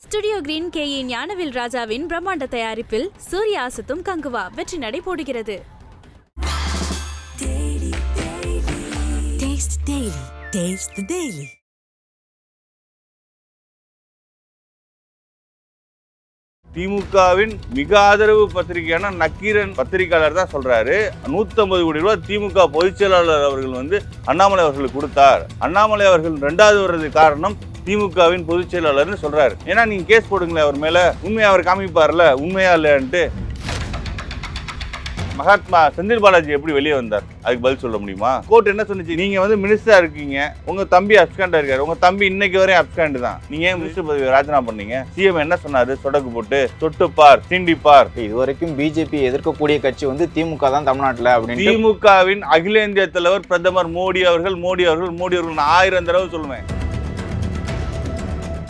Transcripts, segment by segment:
Studio green KA. Gnanavel ராஜாவின் பிரம்மாண்ட தயாரிப்பில் சூர்யா அசத்தும் கங்குவா வெற்றி நடை போடுகிறது. திமுகவின் மிக ஆதரவு பத்திரிகையான நக்கீரன் பத்திரிகையாளர் தான் சொல்றாரு, 150 கோடி ரூபாய் திமுக பொதுச் செயலாளர் அவர்கள் அண்ணாமலை அவர்களுக்கு கொடுத்தார். அண்ணாமலை அவர்கள் 2வது வர்றது காரணம் திமுகவின் பொதுச் செயலாளர்னு சொல்றாரு. ஏன்னா நீங்க கேஸ் போடுங்களேன் அவர் மேல, உண்மையை அவர் காமிப்பார்ல, உண்மையா இல்லையான்ட்டு. மகாத்மா செந்தில் பாலாஜி எப்படி வெளியே வந்தார், அதுக்கு பதில் சொல்ல முடியுமா? கோர்ட் என்ன சொன்னிச்சு, நீங்க மினிஸ்டரா இருக்கீங்க, உங்க தம்பி அப்ஸ்காண்டா இருக்காரு, உங்க தம்பி இன்னைக்கு வரையும் அப்ஸ்காண்டு தான், நீங்க ஏன் மினிஸ்டர் பதவி ராஜினாமா பண்ணீங்க? சிஎம் என்ன சொன்னாரு, சொடக்கு போட்டு தொட்டுப்பார் சீண்டிப்பார். இதுவரைக்கும் பிஜேபி எதிர்க்கக்கூடிய கட்சி திமுக தான் தமிழ்நாட்டுல அப்படின்னு திமுகவின் அகில இந்திய தலைவர் பிரதமர் மோடி அவர்கள் 1000 தடவை சொல்லுவேன்.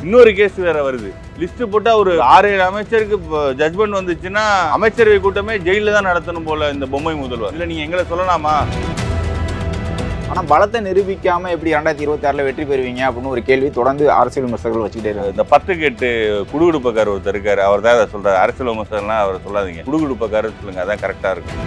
இன்னொரு கேஸ் வேற வருது, லிஸ்ட் போட்டா ஒரு 6-7 அமைச்சருக்கு ஜட்மெண்ட் வந்துச்சுன்னா அமைச்சரவை கூட்டமே ஜெயில தான் நடத்தணும் போல இந்த பொம்மை முதல்வர். இல்ல நீங்க எங்களை சொல்லலாமா? ஆனா பலத்தை நிரூபிக்காம எப்படி 2026 வெற்றி பெறுவீங்க அப்படின்னு ஒரு கேள்வி தொடர்ந்து அரசியல் விமர்சகர்கள் வச்சுக்கிட்டே இருக்காங்க. இந்த 10 கேட்டு குடுகுடுப்பக்காரர் ஒருத்தர் இருக்காரு, அவர் தான் அதை சொல்றாரு. அரசியல் விமர்சகர்லாம் அவரை சொல்லாதீங்க, குடுகுடுப்பக்காரர் சொல்லுங்க, அதான் கரெக்டா இருக்கும்.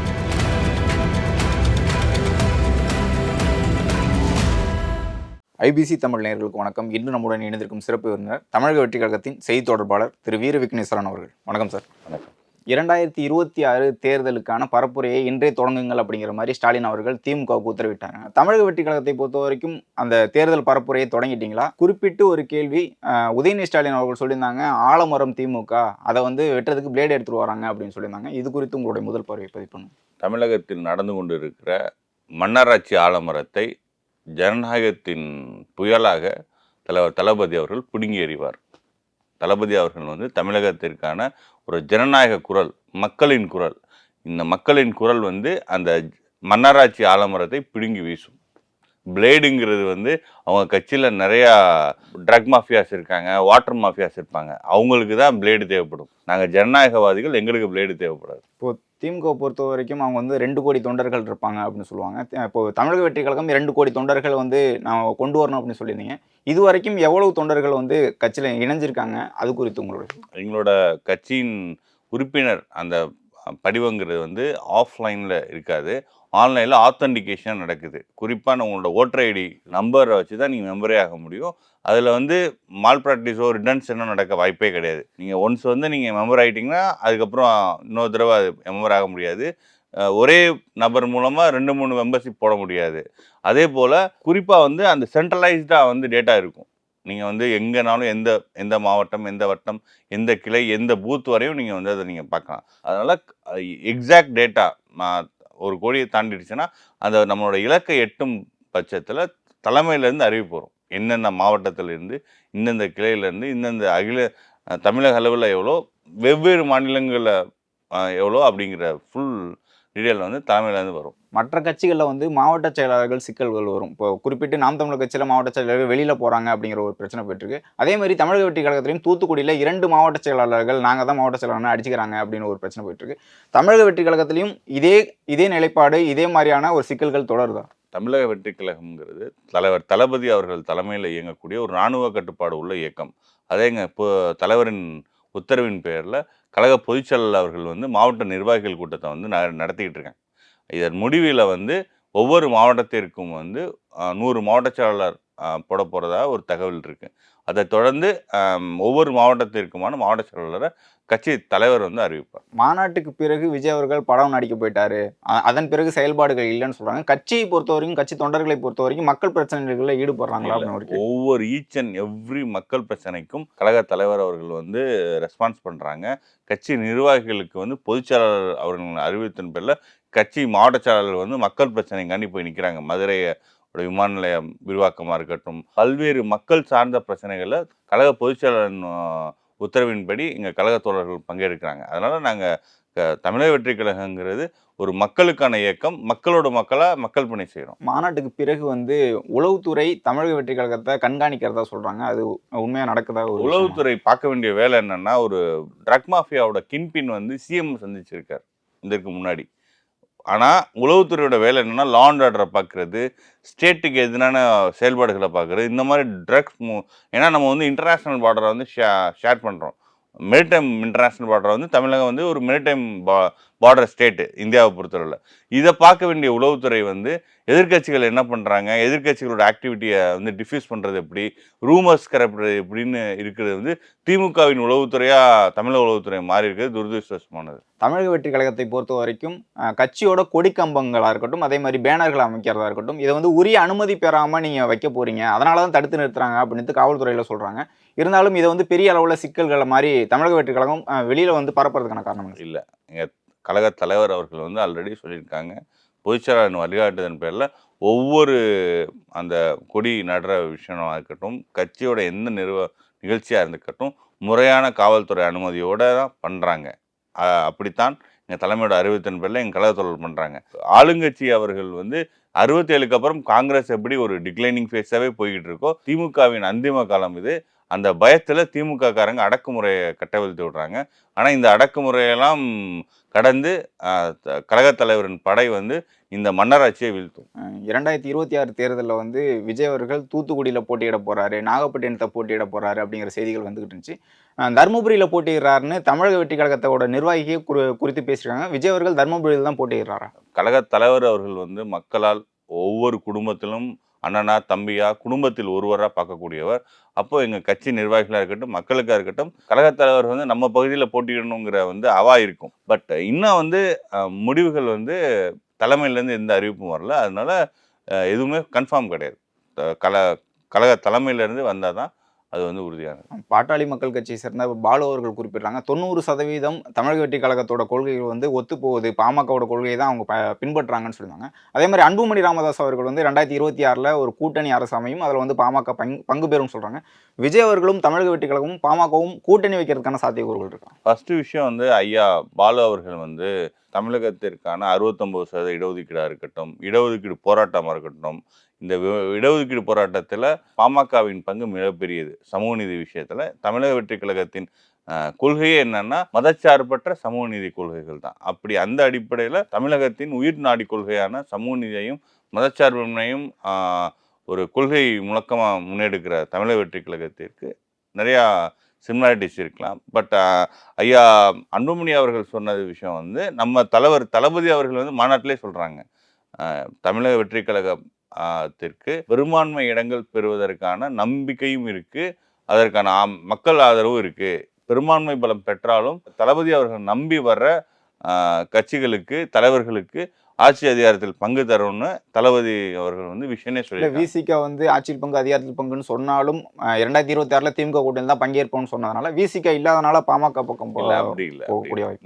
ஐபிசி தமிழ் நேயர்களுக்கு வணக்கம். இன்று நம்முடன் இணைந்திருக்கும் சிறப்பு விருந்தினர் தமிழக வெற்றி கழகத்தின் செய்தி தொடர்பாளர் திரு வீர விக்னேஸ்வரன் அவர்கள். வணக்கம் சார். வணக்கம். 2026 தேர்தலுக்கான பரப்புரையை இன்றே தொடங்குங்கள் அப்படிங்கிற மாதிரி ஸ்டாலின் அவர்கள் திமுகவுக்கு உத்தரவிட்டாங்க. தமிழக வெற்றி கழகத்தை பொறுத்த வரைக்கும் அந்த தேர்தல் பரப்புரையை தொடங்கிட்டீங்களா? குறிப்பிட்டு ஒரு கேள்வி, உதயநிதி ஸ்டாலின் அவர்கள் சொல்லியிருந்தாங்க, ஆலமரம் திமுக அதை வெட்டுறதுக்கு பிளேடு எடுத்துட்டு வராங்க அப்படின்னு சொல்லியிருந்தாங்க. இது குறித்து உங்களுடைய முதல் பார்வையை பதிவு பண்ணுங்க. தமிழகத்தில் நடந்து கொண்டு இருக்கிற மன்னராட்சி ஆலமரத்தை ஜனநாயகத்தின் புயலாக தலைவர் தளபதி அவர்கள் பிடுங்கி எறிவார். தளபதி அவர்கள் தமிழகத்திற்கான ஒரு ஜனநாயக குரல், மக்களின் குரல். இந்த மக்களின் குரல் அந்த மன்னராட்சி ஆலமரத்தை பிடுங்கி வீசும். பிளேடுங்கிறது அவங்க கட்சியில் நிறையா ட்ரக் மாஃபியாஸ் இருக்காங்க, வாட்டர் மாஃபியாஸ் இருப்பாங்க, அவங்களுக்கு தான் பிளேடு தேவைப்படும். நாங்கள் ஜனநாயகவாதிகள், எங்களுக்கு பிளேடு தேவைப்படாது. இப்போ திமுக பொறுத்த வரைக்கும் அவங்க 2 கோடி தொண்டர்கள் இருப்பாங்க அப்படின்னு சொல்லுவாங்க. இப்போ தமிழக வெற்றி கழகம் 2 கோடி தொண்டர்கள் நான் கொண்டு வரணும் அப்படின்னு சொல்லியிருந்தீங்க. இது வரைக்கும் எவ்வளவு தொண்டர்கள் கட்சியில் இணைஞ்சிருக்காங்க, அது குறித்து எங்களோட கட்சியின் உறுப்பினர் அந்த படிவங்கிறது ஆஃப்லைனில் இருக்காது, ஆன்லைனில் ஆத்தென்டிகேஷன் நடக்குது. குறிப்பாக உங்களோட ஓட்டர் ஐடி நம்பரை வச்சு தான் நீங்கள் மெம்பரே ஆக முடியும். அதில் மால் ப்ராக்டிஸோ ரிட்டர்ன்ஸோ நடக்க வாய்ப்பே கிடையாது. நீங்கள் ஒன்ஸ் நீங்கள் மெம்பர் ஆகிட்டிங்கன்னா அதுக்கப்புறம் இன்னொரு தடவை அது மெம்பர் ஆக முடியாது. ஒரே நபர் மூலமாக 2-3 மெம்பர்ஷிப் போட முடியாது. அதே போல் குறிப்பாக அந்த சென்ட்ரலைஸ்டாக டேட்டா இருக்கும். நீங்கள் எங்கேனாலும் எந்த மாவட்டம், எந்த வட்டம், எந்த கிளை, எந்த பூத் வரையும் நீங்கள் அதை நீங்கள் பார்க்கலாம். அதனால் எக்ஸாக்ட் டேட்டா 1 கோடியை தாண்டிடுச்சுன்னா அந்த நம்மளோட இலக்கை எட்டும் பட்சத்தில் தலைமையிலேருந்து அறிவிப்பு வரும். என்னென்ன மாவட்டத்திலேருந்து, இந்தந்த கிளையிலேருந்து, இந்தந்த தமிழக அளவில் எவ்வளோ, வெவ்வேறு மாநிலங்களில் எவ்வளோ அப்படிங்கிற ஃபுல் டீட்டெயில் தலைமையிலேருந்து வரும். மற்ற கட்சிகளில் மாவட்ட செயலாளர்கள் சிக்கல்கள் வரும். இப்போ குறிப்பிட்டு நாம் தமிழர் கட்சியில் மாவட்ட செயலாளர்கள் வெளியில் போகிறாங்க அப்படிங்கிற ஒரு பிரச்சனை போயிட்டுருக்கு. அதே மாதிரி தமிழக வெற்றி கழகத்திலையும் தூத்துக்குடியில் 2 மாவட்ட செயலாளர்கள் நாங்கள் தான் மாவட்ட செயலாளர்னு அடிச்சுக்கிறாங்க அப்படின்னு ஒரு பிரச்சனை போயிட்டுருக்கு. தமிழக வெற்றி கழகத்திலையும் இதே நிலைப்பாடு, இதே மாதிரியான ஒரு சிக்கல்கள் தொடருதா? தமிழக வெற்றி கழகம்ங்கிறது தலைவர் தளபதி அவர்கள் தலைமையில் இயங்கக்கூடிய ஒரு இராணுவ கட்டுப்பாடு உள்ள இயக்கம். அதேங்க இப்போ தலைவரின் உத்தரவின் பெயரில் கழக பொதுச்செயலாளர் அவர்கள் மாவட்ட நிர்வாகிகள் கூட்டத்தை நடத்திக்கிட்டு இருக்காங்க. இதன் முடிவில் ஒவ்வொரு மாவட்டத்திற்கும் 100 மாவட்ட செயலாளர் போட போகிறதா ஒரு தகவல் இருக்குது. அதை தொடர்ந்து ஒவ்வொரு மாவட்டத்திற்குமான மாவட்ட செயலாளரை கட்சி தலைவர் அறிவிப்பார். மாநாட்டுக்கு பிறகு விஜய் அவர்கள் படம் நடிக்க போயிட்டாரு, அதன் பிறகு செயல்பாடுகள் இல்லைன்னு சொல்கிறாங்க. கட்சியை பொறுத்த வரைக்கும், கட்சி தொண்டர்களை பொறுத்த வரைக்கும் மக்கள் பிரச்சனைகளில் ஈடுபடுறாங்களா? ஒவ்வொரு ஈச் அண்ட் எவ்ரி மக்கள் பிரச்சனைக்கும் கழக தலைவர் அவர்கள் ரெஸ்பான்ஸ் பண்ணுறாங்க. கட்சி நிர்வாகிகளுக்கு பொதுச்செயலாளர் அவர்கள் அறிவித்தின் பேரில் கட்சி மாவட்ட செயலாளர்கள் மக்கள் பிரச்சனைக்காண்டி போய் நிற்கிறாங்க. மதுரையை விமான நிலையம் விரிவாக்கமாக இருக்கட்டும், பல்வேறு மக்கள் சார்ந்த பிரச்சனைகளை கழக பொதுச்செயலாளரின் உத்தரவின்படி எங்கள் கழக தோழர்கள் பங்கெடுக்கிறாங்க. அதனால் நாங்கள் தமிழக வெற்றி கழகங்கிறது ஒரு மக்களுக்கான இயக்கம், மக்களோட மக்கள் பணி செய்கிறோம். மாநாட்டுக்கு பிறகு உளவுத்துறை தமிழக வெற்றி கழகத்தை கண்காணிக்கிறதா சொல்கிறாங்க. அது உண்மையாக நடக்குதா? உளவுத்துறை பார்க்க வேண்டிய வேலை என்னென்னா, ஒரு ட்ரக் மாஃபியாவோட கின்பின் சிஎம் சந்திச்சிருக்கார் இதற்கு முன்னாடி. ஆனால் உளவுத்துறையோட வேலை என்னென்னா லா அண்ட் ஆர்டரை பார்க்குறது, ஸ்டேட்டுக்கு எதிரான செயல்பாடுகளை பார்க்குறது, இந்த மாதிரி ட்ரக்ஸ் ஏன்னா நம்ம வந்து இன்டர்நேஷ்னல் பார்டரை வந்து ஷேர் பண்ணுறோம். மெரிடைம் இன்டர்நேஷ்னல் பார்டரை வந்து தமிழகம் வந்து ஒரு மெரிடைம் பார்டர் ஸ்டேட்டு இந்தியாவை பொறுத்தவரையில். இதை பார்க்க வேண்டிய உளவுத்துறை வந்து எதிர்க்கட்சிகள் என்ன பண்ணுறாங்க, எதிர்க்கட்சிகளோட ஆக்டிவிட்டியை வந்து டிஃப்யூஸ் பண்ணுறது எப்படி, ரூமர்ஸ் கரப்புறது எப்படின்னு இருக்கிறது வந்து திமுகவின் உளவுத்துறையாக தமிழக உளவுத்துறை மாறி இருக்கிறது துரதிருஷ்டவசமானது. தமிழக வெற்றி கழகத்தை பொறுத்த வரைக்கும் கட்சியோட கொடி கம்பங்களாக இருக்கட்டும், அதே மாதிரி பேனர்கள் அமைக்கிறதா இருக்கட்டும், இதை வந்து உரிய அனுமதி பெறாமல் நீங்கள் வைக்க போகிறீங்க, அதனால தான் தடுத்து நிறுத்துறாங்க அப்படின்னு காவல்துறையில் சொல்கிறாங்க. இருந்தாலும் இதை வந்து பெரிய அளவில் சிக்கல்களை மாதிரி தமிழக வெற்றி கழகம் வெளியில் வந்து பரப்புறதுக்கான காரணம் இல்லை. எங்கள் கழக தலைவர் அவர்கள் வந்து ஆல்ரெடி சொல்லியிருக்காங்க, பொதுச்செயலாளரின் வழிகாட்டுதன் பேரில் ஒவ்வொரு அந்த கொடி நடுற விஷயமாக இருக்கட்டும், கட்சியோட எந்த நிகழ்ச்சியாக இருந்துக்கட்டும், முறையான காவல்துறை அனுமதியோடு தான் பண்ணுறாங்க. அப்படித்தான் எங்கள் தலைமையோட அறிவித்தன் பேரில் எங்கள் கழக தொடர்பு பண்ணுறாங்க. ஆளுங்கட்சி அவர்கள் வந்து 67க்கு அப்புறம் காங்கிரஸ் எப்படி ஒரு டிக்ளைனிங் ஃபேஸாகவே போய்கிட்டு இருக்கோ, திமுகவின் அந்திம காலம் இது. அந்த பயத்தில் திமுக காரங்க அடக்குமுறையை கட்டவிழ்த்து விடுறாங்க. ஆனால் இந்த அடக்குமுறையெல்லாம் கடந்து கழகத் தலைவரின் படை வந்து இந்த மன்னராட்சியை வீழ்த்தும். 2026 தேர்தலில் வந்து விஜய் அவர்கள் தூத்துக்குடியில் போட்டியிட போகிறாரு, நாகப்பட்டினத்தை போட்டியிட போகிறாரு அப்படிங்கிற செய்திகள் வந்துகிட்டு இருந்துச்சு. தருமபுரியில் போட்டியிடுறாருன்னு தமிழக வெற்றி கழகத்தோட நிர்வாகியை குறித்து பேசியிருக்காங்க. விஜய் அவர்கள் தருமபுரியில் தான் போட்டியிடுறாரா? கழகத் தலைவர் அவர்கள் வந்து மக்களால் ஒவ்வொரு குடும்பத்திலும் அண்ணனா தம்பியா குடும்பத்தில் ஒருவராக பார்க்கக்கூடியவர். அப்போ எங்கள் கட்சி நிர்வாகிகளாக இருக்கட்டும், மக்களுக்காக இருக்கட்டும், கழகத் தலைவர் வந்து நம்ம பகுதியில் போட்டியிடணுங்கிற வந்து அவா இருக்கும். பட் இன்னும் வந்து முடிவுகள் வந்து தலைமையிலேருந்து எந்த அறிவிப்பும் வரல. அதனால எதுவுமே கன்ஃபார்ம் கிடையாது. கழக தலைமையிலேருந்து வந்தால் தான் அது வந்து உறுதியானது. பாட்டாளி மக்கள் கட்சியை சேர்ந்த பாலு அவர்கள் குறிப்பிடுறாங்க, 90% தமிழக வெற்றி கழகத்தோட கொள்கைகள் வந்து ஒத்து போகுது, பாமகவோட கொள்கையை தான் அவங்க பின்பற்றுறாங்கன்னு சொல்லுவாங்க. அதே மாதிரி அன்புமணி ராமதாஸ் அவர்கள் வந்து 2026 ஒரு கூட்டணி அரசு அமையும், அதில் வந்து பாமக பங்கு பெறும் சொல்கிறாங்க. விஜய் அவர்களும் தமிழக வெற்றி கழகமும் பாமகவும் கூட்டணி வைக்கிறதுக்கான சாத்தியக்கூறுகள் இருக்கு. ஃபர்ஸ்ட் விஷயம் வந்து ஐயா பாலு அவர்கள் வந்து தமிழகத்திற்கான 69% இடஒதுக்கீடாக இருக்கட்டும், இடஒதுக்கீடு போராட்டமாக இருக்கட்டும், இந்த இடஒதுக்கீடு போராட்டத்தில் பாமகவின் பங்கு மிகப்பெரியது. சமூக நீதி விஷயத்தில் தமிழக வெற்றி கழகத்தின் கொள்கையே என்னன்னா மதச்சார்பற்ற சமூக நீதி கொள்கைகள் தான். அப்படி அந்த அடிப்படையில் தமிழகத்தின் உயிர் நாடி கொள்கையான சமூக நீதியையும் மதச்சார்பின்மையும் ஒரு கொள்கை முழக்கமாக முன்னெடுக்கிற தமிழக வெற்றி கழகத்திற்கு நிறையா சிமிலாரிட்டிஸ் இருக்கலாம். பட் ஐயா அன்புமணி அவர்கள் சொன்னது விஷயம் வந்து நம்ம தளபதி அவர்கள் வந்து மாநாட்டிலே சொல்கிறாங்க, தமிழக வெற்றி கழகத்திற்கு பெரும்பான்மை இடங்கள் பெறுவதற்கான நம்பிக்கையும் இருக்குது, அதற்கான மக்கள் ஆதரவும் இருக்குது. பெரும்பான்மை பலம் பெற்றாலும் தளபதி அவர்கள் நம்பி வர்ற கட்சிகளுக்கு தலைவர்களுக்கு ஆட்சி அதிகாரத்தில் பங்கு தரும்னு தளபதி அவர்கள் வந்து விஷயமே சொல்லி விசிக வந்து ஆட்சியில் பங்கு அதிகாரத்தில் பங்குன்னு சொன்னாலும் 2026 திமுக கூட்டணியில் தான் பங்கேற்போம்னு சொன்னதுனால விசிக இல்லாதனால பாமக பக்கம் அப்படி இல்லை.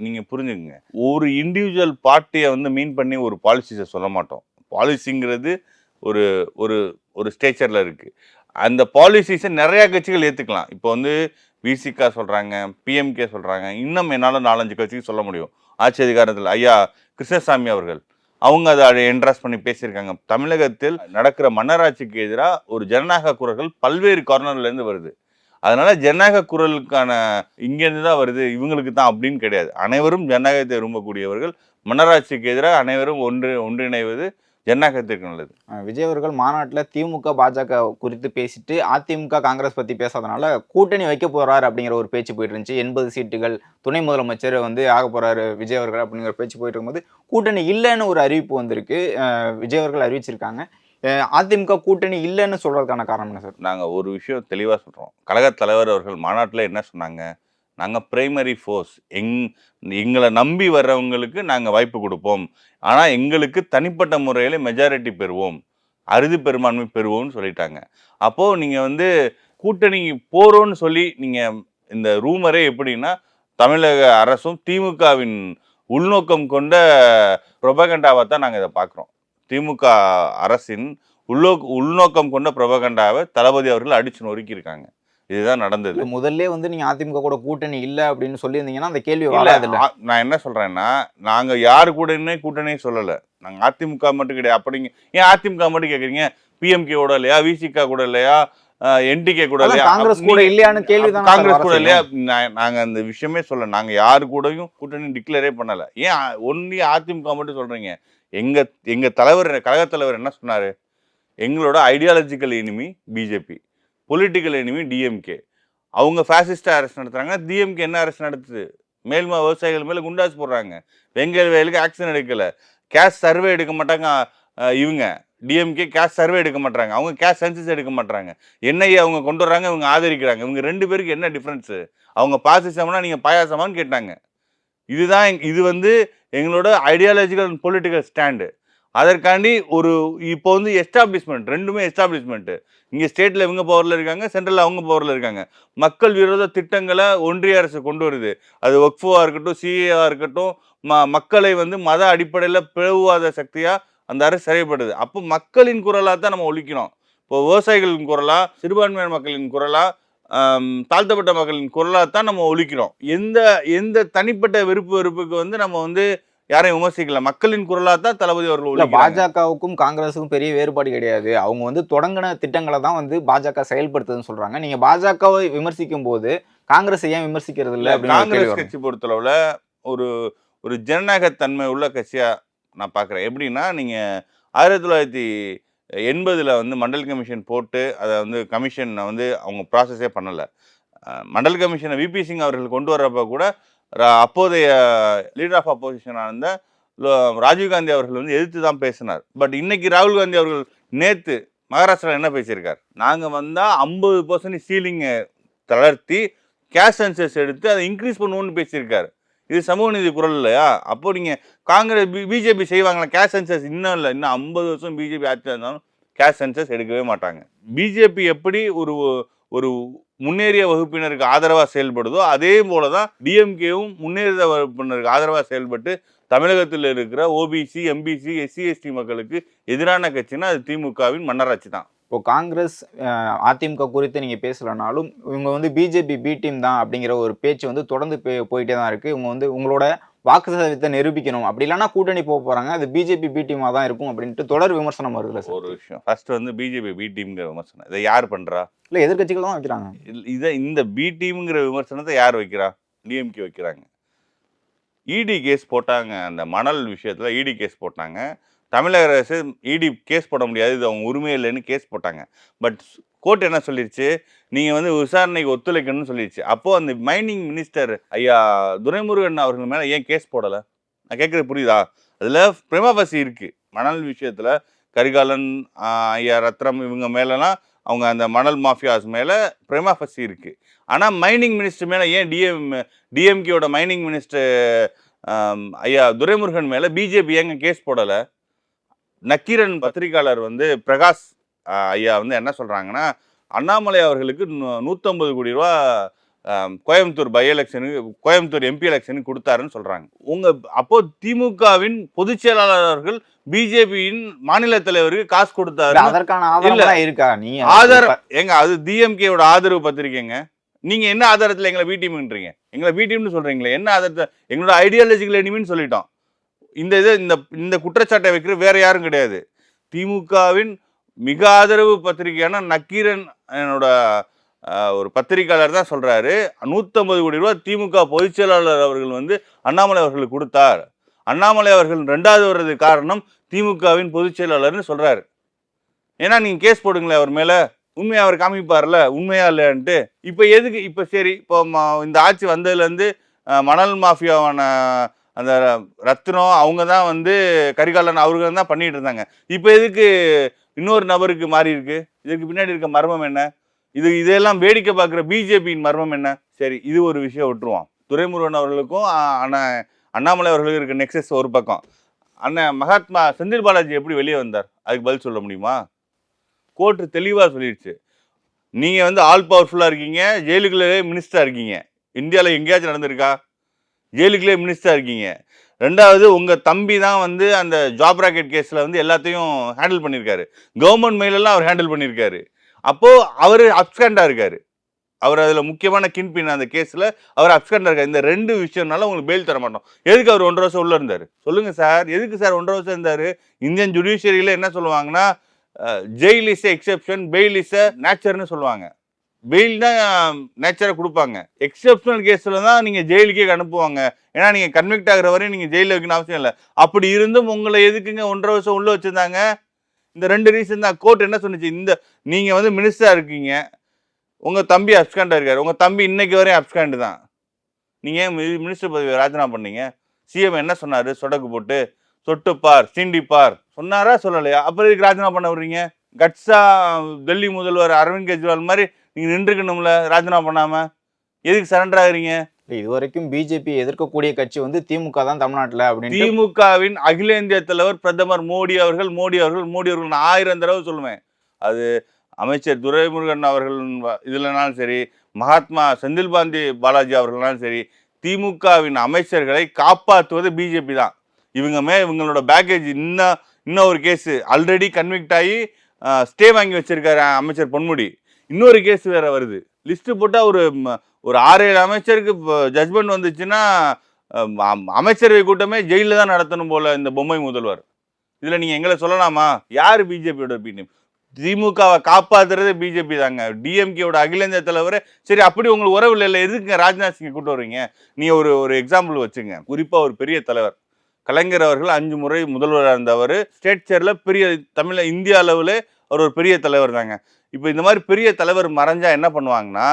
நீங்க புரிஞ்சுக்கங்க, ஒரு இண்டிவிஜுவல் பார்ட்டியை வந்து மீன் பண்ணி ஒரு பாலிசிஸை சொல்ல மாட்டோம். பாலிசிங்கிறது ஒரு ஒரு ஒரு ஸ்டேச்சர்ல இருக்கு. அந்த பாலிசிஸை நிறைய கட்சிகள் ஏற்றுக்கலாம். இப்போ வந்து விசிகா சொல்றாங்க, பிஎம்கே சொல்றாங்க, இன்னும் என்னால் 4-5 கட்சிக்கு சொல்ல முடியும். ஆட்சி அதிகாரத்தில் ஐயா கிருஷ்ணசாமி அவர்கள் அவங்க அதை என்ட்ராஸ் பண்ணி பேசியிருக்காங்க. தமிழகத்தில் நடக்கிற மன்னராட்சிக்கு எதிராக ஒரு ஜனநாயக குரல்கள் பல்வேறு கார்னர்லேருந்து வருது. அதனால ஜனநாயக குரலுக்கான இங்கேருந்து தான் வருது, இவங்களுக்கு தான் அப்படின்னு கிடையாது. அனைவரும் ஜனநாயகத்தை விரும்பக்கூடியவர்கள். மன்னராட்சிக்கு எதிராக அனைவரும் ஒன்றிணைவது ஜனநாயகத்திற்கு நல்லது. விஜய் அவர்கள் மாநாட்டில் திமுக பாஜக குறித்து பேசிட்டு அதிமுக காங்கிரஸ் பற்றி பேசாதனால கூட்டணி வைக்க போறாரு அப்படிங்கிற ஒரு பேச்சு போயிட்டு இருந்துச்சு. 80 சீட்டுகள் துணை முதலமைச்சர் வந்து ஆக போறாரு விஜய் அவர்கள் அப்படிங்கிற பேச்சு போயிட்டு இருக்கும்போது கூட்டணி இல்லைன்னு ஒரு அறிவிப்பு வந்திருக்கு. விஜய் அவர்கள் அறிவிச்சிருக்காங்க. அதிமுக கூட்டணி இல்லைன்னு சொல்றதுக்கான காரணம் என்ன சார்? நாங்கள் ஒரு விஷயம் தெளிவாக சொல்கிறோம். கழகத் தலைவர் அவர்கள் மாநாட்டில் என்ன சொன்னாங்க, நாங்கள் பிரைமரி ஃபோர்ஸ், எங்களை நம்பி வர்றவங்களுக்கு நாங்கள் வாய்ப்பு கொடுப்போம், ஆனால் எங்களுக்கு தனிப்பட்ட முறையில் மெஜாரிட்டி பெறுவோம், அறுதி பெரும்பான்மை பெறுவோம்னு சொல்லிட்டாங்க. அப்போது நீங்கள் வந்து கூட்டணி போகிறோன்னு சொல்லி நீங்கள் இந்த ரூமரே எப்படின்னா தமிழக அரசும் திமுகவின் உள்நோக்கம் கொண்ட ப்ரொபகண்டாவை தான் நாங்கள் இதை பார்க்குறோம். திமுக அரசின் உள்நோக்கம் கொண்ட ப்ரொபகண்டாவை தளபதி அவர்கள் அடிச்சு நொறுக்கியிருக்காங்க. இதுதான் நடந்தது. முதல்ல வந்து நீங்க அதிமுக கூட கூட்டணி இல்ல அப்படின்னு சொல்லியிருந்தீங்கன்னா அந்த கேள்வி வராது. நான் என்ன சொல்றேன்னா, நாங்க யாரு கூட்டணி சொல்லல, நாங்க அதிமுக மட்டும் கிடையாது. அப்படிங்க ஏன் அதிமுக மட்டும் கேட்குறீங்க? பிஎம்கே கூட இல்லையா, விசிகா கூட இல்லையா, என்டிகே கூட அதான் இல்லையா, காங்கிரஸ் கூட இல்லையான்னு கேள்விதான் காங்கிரஸ் கூட இல்லையா, நாங்க அந்த விஷயமே சொல்ல, நாங்க யாரு கூடயும் கூட்டணி டிக்ளேரே பண்ணல. ஏன் ஒன்லி அதிமுக மட்டும் சொல்றீங்க? எங்க எங்க தலைவர், கழக தலைவர் என்ன சொன்னாரு? எங்களோட ideological enemy BJP, political enemy DMK. அவங்க ஃபேசிஸ்டா அரெஸ்ட் நடத்துறாங்க, டிஎம்கே என்ன அரெஸ்ட் நடத்துது? மேல்மா விவசாயிகள் மேல குண்டாஸ் போடுறாங்க, வெங்கல் வயலுக்கு ஆக்ஷன் எடுக்கல, கேஷ் சர்வே எடுக்க மாட்டாங்க. இவங்க டிஎம்கே கேஷ் சர்வே எடுக்க மாட்டாங்க, அவங்க கேஷ் சென்சஸ் எடுக்க மாட்டாங்க. என்ஐஏ அவங்க கொண்டு வர்றாங்க, இவங்க ஆதரிக்கிறாங்க. இவங்க 2 பேருக்கு என்ன டிஃபரன்ஸ்? அவங்க பாசிசம்னா நீங்க பாயாசமான்னு கேட்டாங்க. இதுதான் இது வந்து எங்களோட ஐடியாலஜிக்கல் அண்ட் பொலிட்டிக்கல் ஸ்டாண்டு. அதற்காண்டி இப்போ வந்து எஸ்டாப்ளிஷ்மெண்ட், 2மே எஸ்டாப்ளிஷ்மெண்ட். இங்கே ஸ்டேட்டில் இவங்க பவரில் இருக்காங்க, சென்ட்ரலில் அவங்க பவரில் இருக்காங்க. மக்கள் விரோத திட்டங்களை ஒன்றிய அரசு கொண்டு வருது. அது வக்ஃபுவாக இருக்கட்டும், சிஏஆ இருக்கட்டும், மக்களை வந்து மத அடிப்படையில் பிளவுவாத சக்தியாக அந்த அரசு செயல்படுது. அப்போ மக்களின் குரலாக தான் நம்ம ஒழிக்கணும். இப்போ விவசாயிகளின் குரலா, சிறுபான்மையான மக்களின் குரலா, தாழ்த்தப்பட்ட மக்களின் குரலாக தான் நம்ம ஒழிக்கிறோம். எந்த தனிப்பட்ட வெறுப்புக்கு வந்து நம்ம வந்து யாரையும் விமர்சிக்கல. மக்களின் குரலாக தான் தளபதி அவர்கள். பாஜகவுக்கும் காங்கிரஸுக்கும் பெரிய வேறுபாடு கிடையாது. அவங்க வந்து தொடங்கின திட்டங்களை தான் வந்து பாஜக செயல்படுத்துதுன்னு சொல்றாங்க. நீங்க பாஜகவை விமர்சிக்கும் போது காங்கிரஸ் ஏன் விமர்சிக்கிறது இல்லை? காங்கிரஸ் கட்சி பொறுத்தளவுல ஒரு ஜனநாயக தன்மை உள்ள கட்சியா நான் பார்க்குறேன். எப்படின்னா, நீங்க 1980 வந்து மண்டல் கமிஷன் போட்டு அதை வந்து கமிஷனை வந்து அவங்க ப்ராசஸே பண்ணலை. மண்டல் கமிஷனை விபி சிங் அவர்கள் கொண்டு வர்றப்ப கூட அப்போதைய லீடர் ஆஃப் அப்போசிஷனாக இருந்த ராஜீவ்காந்தி அவர்கள் வந்து எதிர்த்து தான் பேசினார். பட் இன்னைக்கு ராகுல் காந்தி அவர்கள் நேற்று மகாராஷ்டிராவில் என்ன பேசியிருக்கார்? நாங்கள் வந்தால் 50% சீலிங்கை தளர்த்தி கேஷ் சென்சஸ் எடுத்து அதை இன்க்ரீஸ் பண்ணுவோன்னு பேசியிருக்காரு. இது சமூக நீதி குரல் இல்லையா? அப்போ நீங்கள் காங்கிரஸ் பிஜேபி செய்வாங்களா? கேஷ் சென்சஸ் இன்னும் இல்லை, இன்னும் 50 வருஷம் பிஜேபி ஆட்சியாக இருந்தாலும் கேஷ் சென்சஸ் எடுக்கவே மாட்டாங்க. பிஜேபி எப்படி ஒரு முன்னேறிய வகுப்பினருக்கு ஆதரவாக செயல்படுதோ அதே போல தான் டிஎம்கேவும் முன்னேறிய வகுப்பினருக்கு ஆதரவாக செயல்பட்டு தமிழகத்தில் இருக்கிற ஓபிசி, எம்பிசி, எஸ்சி, எஸ்டி மக்களுக்கு எதிரான கட்சின்னா அது திமுகவின் மன்னராட்சி தான். இப்போ காங்கிரஸ் அதிமுக குறித்து நீங்கள் பேசலைனாலும் இவங்க வந்து பிஜேபி பி டீம் தான் அப்படிங்கிற ஒரு பேச்சு வந்து தொடர்ந்து போயிட்டே தான் இருக்குது. இவங்க வந்து உங்களோட வாக்கு சதவீதத்தை நிரூபிக்கணும், அப்படி இல்லைன்னா கூட்டணி போக போகிறாங்க, அது பிஜேபி பி டீமாக தான் இருக்கும் அப்படின்ட்டு தொடர் விமர்சனம் வருதுல்ல சார்? ஒரு விஷயம், ஃபர்ஸ்ட் வந்து பிஜேபி பி டீம்ங்கிற விமர்சனம் இதை யார் பண்ணுறா? இல்லை, எதிர்கட்சிகள் தான் வைக்கிறாங்க. இந்த பி டீம்ங்கிற விமர்சனத்தை யார் வைக்கிறா? டிஎம்கே வைக்கிறாங்க. இடி கேஸ் போட்டாங்க, அந்த மணல் விஷயத்தில் இடி கேஸ் போட்டாங்க. தமிழக அரசு இடி கேஸ் போட முடியாது, இது அவங்க உரிமை இல்லைன்னு கேஸ் போட்டாங்க. பட் கோர்ட் என்ன சொல்லிடுச்சு? நீங்கள் வந்து விசாரணைக்கு ஒத்துழைக்கணும்னு சொல்லிடுச்சு. அப்போது அந்த மைனிங் மினிஸ்டர் ஐயா துரைமுருகன் அவர்கள் மேலே ஏன் கேஸ் போடலை? நான் கேட்குறது புரியுதா? அதில் பிரேமாபசி இருக்குது. மணல் விஷயத்தில் கரிகாலன், ஐயா ரத்னம் இவங்க மேலெலாம் அவங்க அந்த மணல் மாஃபியாஸ் மேலே பிரேமாபசி இருக்குது. ஆனால் மைனிங் மினிஸ்டர் மேலே ஏன் டிஎம்கேயோட மைனிங் மினிஸ்டர் ஐயா துரைமுருகன் மேலே பிஜேபி ஏங்க கேஸ் போடலை? நக்கீரன் பத்திரிகையாளர் வந்து பிரகாஷ் ஐயா வந்து என்ன சொல்கிறாங்கன்னா, அண்ணாமலை அவர்களுக்கு 150 கோடி ரூபா கோயம்புத்தூர் பை எலெக்ஷனுக்கு, கோயம்புத்தூர் எம்பி எலெக்ஷனுக்கு கொடுத்தாருன்னு சொல்கிறாங்க. அப்போ திமுகவின் பொதுச் செயலாளர் அவர்கள் பிஜேபியின் மாநில தலைவருக்கு காசு கொடுத்தாரு. அதற்கான ஆதாரம் இருக்கா? ஆதாரம் எங்க? அது டிஎம்கேயோட ஆதரவு பத்திரிக்கைங்க. நீங்க என்ன ஆதாரத்தில் எங்களை பி டீம்ன்றீங்க? எங்களை பி டீம்னு சொல்றீங்களே, என்ன ஆதாரத்தை? எங்களோட ஐடியாலஜிக்கல் எனிமின்னு சொல்லிட்டோம். இந்த குற்றச்சாட்டை வைக்கிற வேற யாரும் கிடையாது. திமுகவின் மிக ஆதரவு பத்திரிகையான நக்கீரன் என்னோட ஒரு பத்திரிகையாளர் தான் சொல்றாரு, 150 கோடி ரூபாய் திமுக பொதுச் செயலாளர் அவர்கள் வந்து அண்ணாமலை அவர்களுக்கு கொடுத்தார். அண்ணாமலை அவர்கள் 2வது வர்றது காரணம் திமுகவின் பொதுச் செயலாளர்னு சொல்றாரு. ஏன்னா நீங்க கேஸ் போடுங்களேன் அவர் மேல, உண்மையை அவர் காமிப்பார்ல, உண்மையா இல்லையான்ட்டு. இப்போ எதுக்கு? இப்போ சரி, இப்போ இந்த ஆட்சி வந்ததுலேருந்து மணல் மாஃபியாவான அந்த ரத்னம் அவங்க தான் வந்து கரிகாலன் அவர்கள் தான் பண்ணிட்டு இருந்தாங்க. இப்போ எதுக்கு இன்னொரு நபருக்கு மாறி இருக்கு? இதுக்கு பின்னாடி இருக்க மர்மம் என்ன? இதெல்லாம் வேடிக்கை பார்க்குற பிஜேபியின் மர்மம் என்ன? சரி, இது ஒரு விஷயம் விட்டுருவோம். துரைமுருகன் அவர்களுக்கும் அண்ணாமலை அவர்களுக்கும் இருக்க நெக்ஸஸ் ஒரு பக்கம். அண்ணன் மகாத்மா செந்தில் பாலாஜி எப்படி வெளியே வந்தார்? அதுக்கு பதில் சொல்ல முடியுமா? கோர்ட்டு தெளிவாக சொல்லிடுச்சு, நீங்கள் வந்து ஆல் பவர்ஃபுல்லாக இருக்கீங்க, ஜெயிலுக்குள்ளே மினிஸ்டராக இருக்கீங்க. இந்தியாவில் எங்கேயாச்சும் நடந்திருக்கா? ஜெயிலுக்குள்ளே மினிஸ்டராக இருக்கீங்க. 2வது உங்கள் தம்பி தான் வந்து அந்த ஜாப் ராக்கெட் கேஸில் வந்து எல்லாத்தையும் ஹேண்டில் பண்ணியிருக்காரு. கவர்மெண்ட் மெயிலெல்லாம் அவர் ஹேண்டில் பண்ணியிருக்காரு. அப்போது அவர் அப்ஸ்கண்டாக இருக்கார். அவர் அதில் முக்கியமான கின்பின் அந்த கேஸில் அவர் அப்ஸ்கண்டாக இருக்கார். இந்த 2 விஷயம்னால உங்களுக்கு பெயில் தர மாட்டோம். எதுக்கு அவர் 1.5 வருஷம் உள்ளே இருந்தார்? சொல்லுங்கள் சார், எதுக்கு சார் 1.5 வருஷம் இருந்தார்? இந்தியன் ஜுடிஷியரியில் என்ன சொல்லுவாங்கன்னா, jail is exception, bail is நேச்சர்னு சொல்லுவாங்க. பெயில் தான் நேச்சரை கொடுப்பாங்க. எக்ஸெப்ஷனல் கேஸில் தான் நீங்கள் ஜெயிலுக்கே அனுப்புவாங்க. ஏன்னா நீங்கள் கன்விக்ட் ஆகிற வரையும் நீங்கள் ஜெயிலில் வைக்கணும் அவசியம் இல்லை. அப்படி இருந்தும் உங்களை எதுக்குங்க 1.5 வருஷம் உள்ளே வச்சுருந்தாங்க? இந்த 2 ரீசன் தான். கோர்ட் என்ன சொன்னிச்சு, இந்த நீங்கள் வந்து மினிஸ்டராக இருக்கீங்க, உங்கள் தம்பி அப்ஸ்காண்டாக இருக்கார், உங்கள் தம்பி இன்னைக்கு வரையும் அப்ஸ்காண்டு தான். நீங்கள் ஏன் மினிஸ்டர் பதவியை ராஜினாமா பண்ணீங்க? சிஎம் என்ன சொன்னார்? சொடக்கு போட்டு சொட்டுப்பார் சீண்டிப்பார் சொன்னாரா சொல்லலையா? அப்புறம் இதுக்கு ராஜினாமா பண்ண விடுறீங்க? கட்ஸா டெல்லி முதல்வர் அரவிந்த் கெஜ்ரிவால் மாதிரி நீங்கள் நின்றுக்கணும்ல ராஜினாமா பண்ணாமல்? எதுக்கு சரண்டர் ஆகுறீங்க? இது வரைக்கும் பிஜேபி எதிர்க்கக்கூடிய கட்சி வந்து திமுக தான் தமிழ்நாட்டில் அப்படின்னு. திமுகவின் அகில இந்திய தலைவர் பிரதமர் மோடி அவர்கள் நான் 1000 தடவை சொல்லுவேன். அது அமைச்சர் துரைமுருகன் அவர்கள் இதுலனாலும் சரி, மகாத்மா செந்தில் பாலாஜி அவர்களாலும் சரி, திமுகவின் அமைச்சர்களை காப்பாற்றுவது பிஜேபி தான். இவங்களோட பேக்கேஜ் இன்னும் ஒரு கேஸ் ஆல்ரெடி கன்விக்ட் ஆகி ஸ்டே வாங்கி வச்சிருக்காரு அமைச்சர் பொன்முடி. இன்னொரு கேஸ் வேற வருது. லிஸ்ட் போட்டால் ஒரு 6-7 அமைச்சருக்கு ஜட்மெண்ட் வந்துச்சுன்னா அமைச்சரவை கூட்டமே ஜெயிலில் தான் நடத்தணும் போல இந்த பொம்மை முதல்வர். இதில் நீங்கள் எங்களை சொல்லலாமா? யார் பிஜேபியோட பிடிஎம்? திமுகவை காப்பாற்றுறதே பிஜேபி தாங்க. டிஎம்கேவோட அகில இந்திய தலைவர். சரி, அப்படி உங்களுக்கு உறவு இல்லை, எதுக்குங்க ராஜ்நாத் சிங்கை கூட்டு வர்றீங்க? நீங்கள் ஒரு எக்ஸாம்பிள் வச்சுங்க. குறிப்பாக ஒரு பெரிய தலைவர் கலைஞர் அவர்கள் 5 முறை முதல்வராக இருந்தவர். ஸ்டேட் சேரில் பெரிய இந்திய அளவில் அவர் ஒரு பெரிய தலைவர் தாங்க. இப்போ இந்த மாதிரி பெரிய தலைவர் மறைஞ்சா என்ன பண்ணுவாங்கன்னா,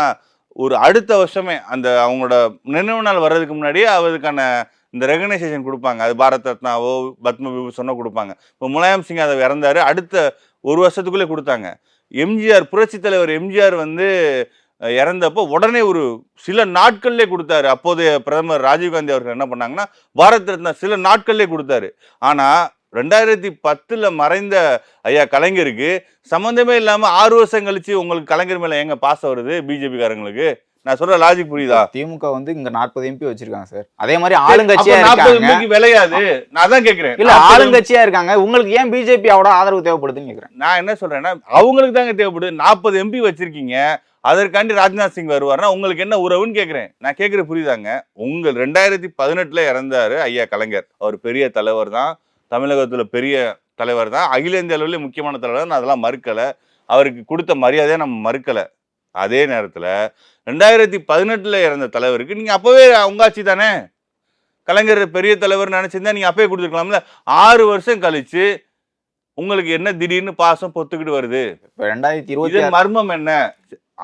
ஒரு அடுத்த வருஷமே அந்த அவங்களோட நினைவு நாள் வர்றதுக்கு முன்னாடியே அவருக்கான இந்த ரெகனைசேஷன் கொடுப்பாங்க. அது பாரத் ரத்னாவோ பத்ம விபூஷனோ கொடுப்பாங்க. இப்போ முலாயம் சிங் அதை இறந்தாரு, அடுத்த 1 வருஷத்துக்குள்ளே கொடுத்தாங்க. எம்ஜிஆர், புரட்சி தலைவர் எம்ஜிஆர் வந்து இறந்தப்போ உடனே ஒரு சில நாட்கள்லே கொடுத்தாரு. அப்போதைய பிரதமர் ராஜீவ்காந்தி அவர்கள் என்ன பண்ணாங்கன்னா, பாரத் ரத்னா சில நாட்கள்லே கொடுத்தாரு. ஆனால் 2010 மறைந்த ஐயா கலைஞருக்கு சம்மந்தமே இல்லாமல் 6 வருஷம் கழிச்சு உங்களுக்கு கலைஞர் மேலே எங்க பாசம் வருது பிஜேபிக்காரங்களுக்கு? நான் சொல்ற லாஜிக் புரியுதா? திமுக வந்து இங்க 40 MP வச்சிருக்காங்க சார். அதே மாதிரி ஆளுங்கட்சியா இருக்காங்க. விளையாது. நான் தான் கேட்கிறேன். இல்ல, ஆளுங்கட்சியா இருக்காங்க, உங்களுக்கு ஏன் பிஜேபியோட ஆதரவு தேவைப்படுதுன்னு கேட்கிறேன். நான் என்ன சொல்றேன்னா, அவங்களுக்கு தாங்க தேவைப்படுது. 40 MP வச்சிருக்கீங்க, அதற்காண்டி ராஜ்நாத் சிங் வருவார்னா உங்களுக்கு என்ன உறவுன்னு கேட்குறேன். நான் கேட்குற புரியுதாங்க? 2018 இறந்தாரு ஐயா கலைஞர். அவர் பெரிய தலைவர் தான், தமிழகத்துல பெரிய தலைவர் தான், அகில இந்திய அளவில் முக்கியமான தலைவர் தான். நான் அதெல்லாம் மறுக்கலை, அவருக்கு கொடுத்த மரியாதையை நம்ம மறுக்கலை. அதே நேரத்தில் 2018 இறந்த தலைவருக்கு நீங்கள் அப்போவே உங்க ஆட்சி தானே, கலைஞர் பெரிய தலைவர் நினச்சிருந்தா நீங்கள் அப்பவே கொடுத்துருக்கலாம்ல. 6 வருஷம் கழிச்சு உங்களுக்கு என்ன திடீர்னு பாசம் பொத்துக்கிட்டு வருது? 2020 மர்மம் என்ன?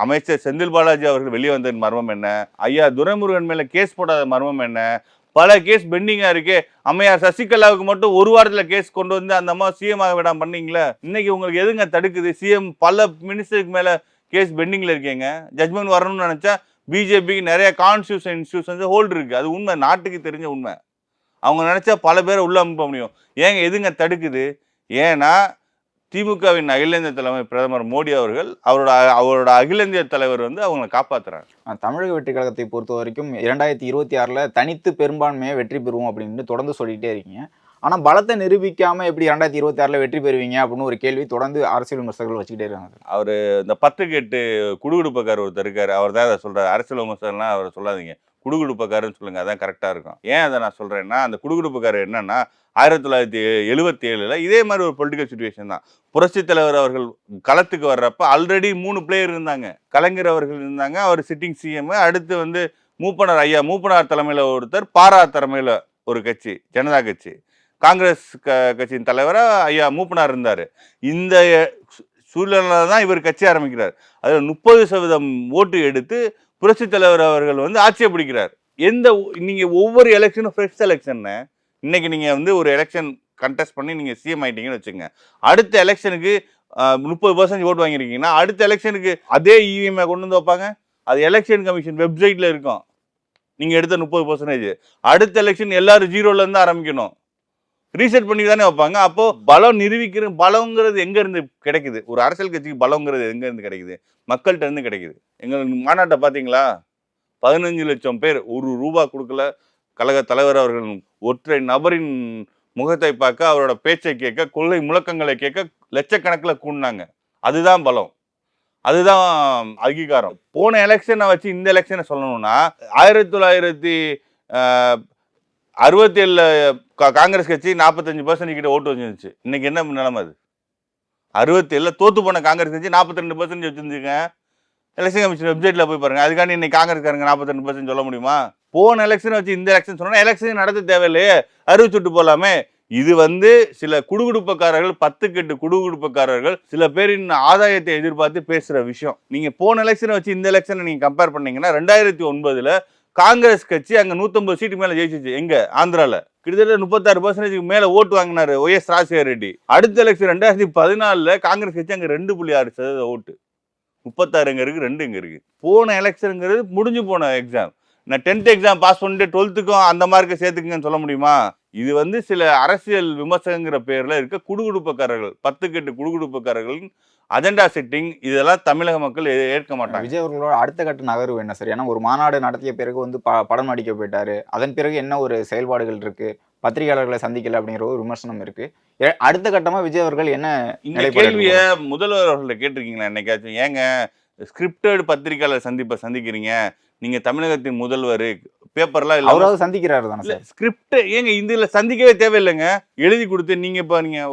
அமைச்சர் செந்தில் பாலாஜி அவர்கள் வெளியே வந்த மர்மம் என்ன? ஐயா துரைமுருகன் மேலே கேஸ் போடாத மர்மம் என்ன? பல கேஸ் பெண்டிங்காக இருக்கே. அம்மையார் சசிகலாவுக்கு மட்டும் 1 வாரத்தில் கேஸ் கொண்டு வந்து அந்த அம்மா சிஎம் ஆக விடாம பண்ணீங்களே. இன்னைக்கு உங்களுக்கு எதுங்க தடுக்குது? சிஎம் பல மினிஸ்டருக்கு மேலே கேஸ் பெண்டிங்கில் இருக்கீங்க. ஜட்மெண்ட் வரணும்னு நினச்சா பிஜேபிக்கு நிறைய கான்ஸ்டியூஷன் இன்ஸ்டியூஷன்ஸ் ஹோல்டு இருக்குது. அது உண்மை, நாட்டுக்கு தெரிஞ்ச உண்மை. அவங்க நினச்சா பல பேரை உள்ளே அனுப்ப முடியும். ஏங்க எதுங்க தடுக்குது? ஏன்னா திமுகவின் அகில இந்திய தலைவர் பிரதமர் மோடி அவர்கள் அவரோட அகில இந்திய தலைவர் வந்து அவங்களை காப்பாற்றுறாங்க. தமிழக வெற்றி கழகத்தை பொறுத்த வரைக்கும் 2026 தனித்து பெரும்பான்மையை வெற்றி பெறுவோம் அப்படின்னு தொடர்ந்து சொல்லிகிட்டே இருக்கீங்க. ஆனால் பலத்தை நிரூபிக்காமல் எப்படி 2026 வெற்றி பெறுவீங்க அப்படின்னு ஒரு கேள்வி தொடர்ந்து அரசியல் விமர்சகர்கள் வச்சுக்கிட்டே இருக்காங்க. அவர் இந்த 10 குடுகுடுப்பக்கார் ஒருத்தர் இருக்காரு, அவர் தான் அதை சொல்கிறார். அரசியல் விமர்சகர்லாம் அவரை சொல்லாதீங்க, குடுகுடுப்பக்காருன்னு சொல்லுங்கள், அதான் கரெக்டாக இருக்கும். ஏன் அதை நான் சொல்கிறேன்னா, அந்த குடுகுடுப்பக்கார் என்னன்னா 1977 இதே மாதிரி ஒரு பொலிட்டிக்கல் சிச்சுவேஷன் தான். புரட்சி தலைவர் அவர்கள் களத்துக்கு வர்றப்ப ஆல்ரெடி 3 பிளேயர் இருந்தாங்க. கலைஞர் அவர்கள் இருந்தாங்க, அவர் சிட்டிங் சிஎம். அடுத்து வந்து மூப்பனார், ஐயா மூப்பனார் தலைமையில் ஒருத்தர், பாரா தலைமையில் ஒரு கட்சி, ஜனதா கட்சி. காங்கிரஸ் கட்சியின் தலைவராக ஐயா மூப்பனார் இருந்தார். இந்த சூழ்நிலை தான் இவர் கட்சி ஆரம்பிக்கிறார். அதில் 30% ஓட்டு எடுத்து புரட்சி தலைவர் அவர்கள் வந்து ஆட்சியை பிடிக்கிறார். நீங்கள் ஒவ்வொரு எலெக்ஷனும் ஃப்ரெஷ் எலெக்ஷன்னு. இன்னைக்கு நீங்கள் வந்து ஒரு எலெக்ஷன் கண்டெஸ்ட் பண்ணி நீங்கள் சிஎம் ஆகிட்டீங்கன்னு வச்சுங்க, அடுத்த எலெக்ஷனுக்கு 30% ஓட்டு வாங்கியிருக்கீங்கன்னா அடுத்த எலெக்ஷனுக்கு அதே இவிஎம்ஐ கொண்டு வந்து வைப்பாங்க. அது எலெக்ஷன் கமிஷன் வெப்சைட்டில் இருக்கும். நீங்கள் எடுத்த 30%. அடுத்த எலெக்ஷன் எல்லாரும் 0லேருந்து ஆரம்பிக்கணும், ரீசெட் பண்ணி தானே வைப்பாங்க. அப்போது பலம் நிரூபிக்கிற பலங்கிறது எங்கேருந்து கிடைக்குது? ஒரு அரசியல் கட்சிக்கு பலங்கிறது எங்கேருந்து கிடைக்குது? மக்கள்கிட்ட இருந்து கிடைக்குது. எங்கள் மாநாட்டை பார்த்தீங்களா? 15 லட்சம் பேர், ₹1 கொடுக்கல. கழக தலைவர் அவர்கள் ஒற்றை நபரின் முகத்தை பார்க்க, அவரோட பேச்சை கேட்க, கொள்கை முழக்கங்களை கேட்க லட்சக்கணக்கில் கூடினாங்க. அதுதான் பலம், அதுதான் அங்கீகாரம். போன எலெக்ஷனை வச்சு இந்த எலெக்ஷனை சொல்லணும்னா 1967 காங்கிரஸ் கட்சி 45% கிட்ட ஓட்டு வந்துருந்துச்சு. இன்னைக்கு என்ன நிலைமை? 67 தோத்து போன காங்கிரஸ் கட்சி 42% வச்சிருந்துங்க. எலெக்ஷன் கமிஷன் வெப்சைட்டில் போய் பாருங்க. அதுக்காண்டி இன்னைக்கு காங்கிரஸ்காரங்க 42% சொல்ல முடியுமா? போன எலெக்ஷன் வச்சு இந்த எலெக்ஷன் சொன்னா எலெக்ஷன் நடத்த தேவையில்லையே, அறிவிச்சுட்டு போலாமே. இது சில குடுகுடுப்பக்காரர்கள், 10 குடுகுடுப்பக்காரர்கள் சில பேரின் ஆதாயத்தை எதிர்பார்த்து பேசுற விஷயம். நீங்க போன எலெக்ஷனை வச்சு இந்த எலெக்ஷனை நீங்க கம்பேர் பண்ணீங்கன்னா 2009 காங்கிரஸ் கட்சி அங்க 150 சீட்டு மேல ஜெயிச்சிச்சு. எங்க? ஆந்திரால கிட்டத்தட்ட 36% மேல ஓட்டு வாங்கினாரு ஒய்எஸ் ராஜசேகர ரெட்டி. அடுத்த எலெக்ஷன் 2014 காங்கிரஸ் கட்சி அங்க 2.6% ஓட்டு. 36 எங்க இருக்கு, 2 எங்க இருக்கு. போன எலெக்ஷனுங்கிறது முடிஞ்சு போன எக்ஸாம். நான் 10th எக்ஸாம் பாஸ் பண்ணிட்டு 12த்துக்கும் அந்த மார்க்கை சேர்த்துக்குங்கன்னு சொல்ல முடியுமா? இது சில அரசியல் விமர்சகங்கிற பேர்ல இருக்க குடுகுடுப்பக்காரர்கள், 10 குடுகுடுப்பக்காரர்களின் அஜெண்டா செட்டிங். இதெல்லாம் தமிழக மக்கள் ஏற்க மாட்டாங்க. விஜய் அவர்களோட அடுத்த கட்ட நகர்வு என்ன சார்? ஏன்னா ஒரு மாநாடு நடத்திய பிறகு படம் நடிக்க போயிட்டாரு. அதன் பிறகு என்ன ஒரு செயல்பாடுகள் இருக்கு? பத்திரிகையாளர்களை சந்திக்கல அப்படிங்கிற ஒரு விமர்சனம் இருக்கு. அடுத்த கட்டமா விஜய் அவர்கள் என்ன? இந்த கேள்வியை முதல்வர் அவர்களை கேட்டிருக்கீங்களா என்னைக்காச்சும்? ஏங்க ஸ்கிரிப்டட் பத்திரிகையாளர் சந்திக்கிறீங்க, நீங்க தமிழகத்தின் முதல்வர், பேப்பர்லாம் இல்ல அவராவது சந்திக்கிறாரு தானே சார்? ஸ்கிரிப்ட் ஏங்க இதுல சந்திக்கவே தேவையில்லைங்க. எழுதி கொடுத்து நீங்க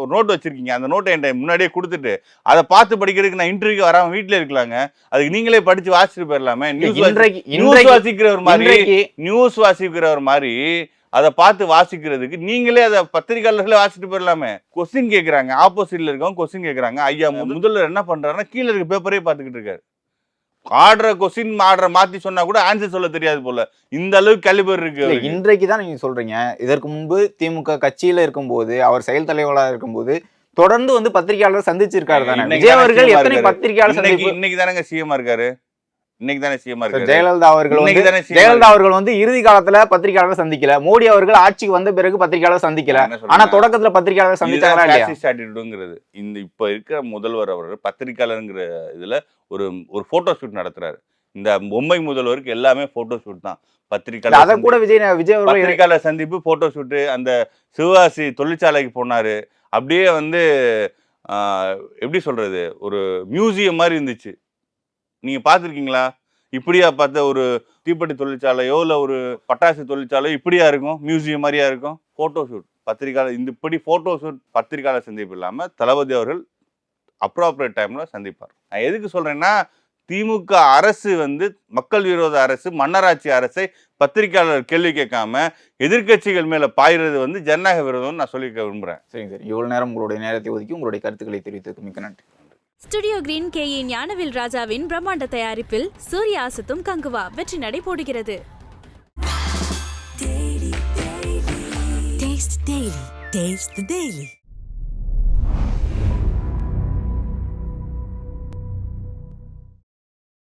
ஒரு நோட் வச்சிருக்கீங்க, அந்த நோட்டை என்கிட்ட முன்னாடியே கொடுத்துட்டு அதை பார்த்து படிக்கிறதுக்கு நான் இன்டர்வியூக்கு வராம வீட்டுல இருக்கலாங்க. அதுக்கு நீங்களே படிச்சு வாசிச்சுட்டு போயிடலாமே. நியூஸ் வாசிக்கிறவர் மாதிரி அதை பார்த்து வாசிக்கிறதுக்கு நீங்களே அதை பத்திரிகையாளர்களே வாசிட்டு போயிடலாமே. கொஸ்டின் கேட்கறாங்க, ஆப்போசிட்ல இருக்கவங்க கொஸ்டின் கேட்கறாங்க. ஐயா முதல்வர் என்ன பண்றாருன்னா கீழே இருக்க பேப்பரே பார்த்துக்கிட்டு இருக்காரு. கொஸ்டின் மாத்தி சொன்னா கூட ஆன்சர் சொல்ல தெரியாது போல. இந்த அளவுக்கு கேலிபர் இருக்கு. இன்றைக்கு தான் நீங்க சொல்றீங்க. இதற்கு முன்பு திமுக கட்சியில இருக்கும்போது, அவர் செயல் தலைவராக இருக்கும்போது தொடர்ந்து பத்திரிகையாளர் சந்திச்சிருக்காரு தானே. விஜய் அவர்கள் எத்தனை பத்திரிகையாளர் இன்னைக்கு தானங்க சிஎம் இருக்காரு. இன்னைக்கு தானே சிஎம் இருக்காரு. ஜெயலலிதா அவர்கள் இறுதி காலத்துல பத்திரிகையாளர் சந்திக்கல. மோடி அவர்கள் ஆட்சிக்கு வந்த பிறகு பத்திரிகையாளர் சந்திக்கல. ஆனா தொடக்கத்துல பத்திரிகையாளர் சந்திச்சாங்களா இல்லையா? இந்த இப்ப இருக்கிற முதல்வர் அவர்கள் பத்திரிகையாளர்ங்கிற இதுல ஒரு போட்டோ ஷூட் நடத்துறாரு. இந்த பொம்மை முதல்வருக்கு எல்லாமே போட்டோ ஷூட் தான். பத்திரிகையாளர் அத கூட விஜய் அவர்கள் பத்திரிகையாளர் சந்திப்பு, போட்டோ ஷூட். அந்த சிவகாசி தொழிற்சாலைக்கு போனாரு. அப்படியே எப்படி சொல்றது, ஒரு மியூசியம் மாதிரி இருந்துச்சு. நீங்க பார்த்துருக்கீங்களா? இப்படியா பார்த்த ஒரு தீப்பெட்டி தொழிற்சாலையோ இல்லை ஒரு பட்டாசு தொழிற்சாலையோ இப்படியா இருக்கும்? மியூசியம் மாதிரியா இருக்கும்? போட்டோ ஷூட் பத்திரிகையாளர், இந்த இப்படி போட்டோ ஷூட் பத்திரிகையாளர் சந்திப்பு இல்லாமல் தளபதி அவர்கள் அப்ராப்ரியேட் டைம்ல சந்திப்பார். நான் எதுக்கு சொல்றேன்னா, திமுக அரசு மக்கள் விரோத அரசு, மன்னராட்சி அரசை பத்திரிகையாளர் கேள்வி கேட்காம எதிர்கட்சிகள் மேல பாய்றது ஜனநாயக விரோதம் நான் சொல்லிக்க விரும்புறேன். சரிங்க சார், இவ்வளவு நேரம் உங்களுடைய நேரத்தை ஒதுக்கி உங்களுடைய கருத்துக்களை தெரிவித்ததுக்கு மிக்க நன்றி. ஸ்டுடியோ கிரீன் KA ஞானவேல் ராஜாவின் பிரம்மாண்ட தயாரிப்பில் சூர்யா அசத்தும் கங்குவா வெற்றி நடை போடுகிறது. Taste the Daily.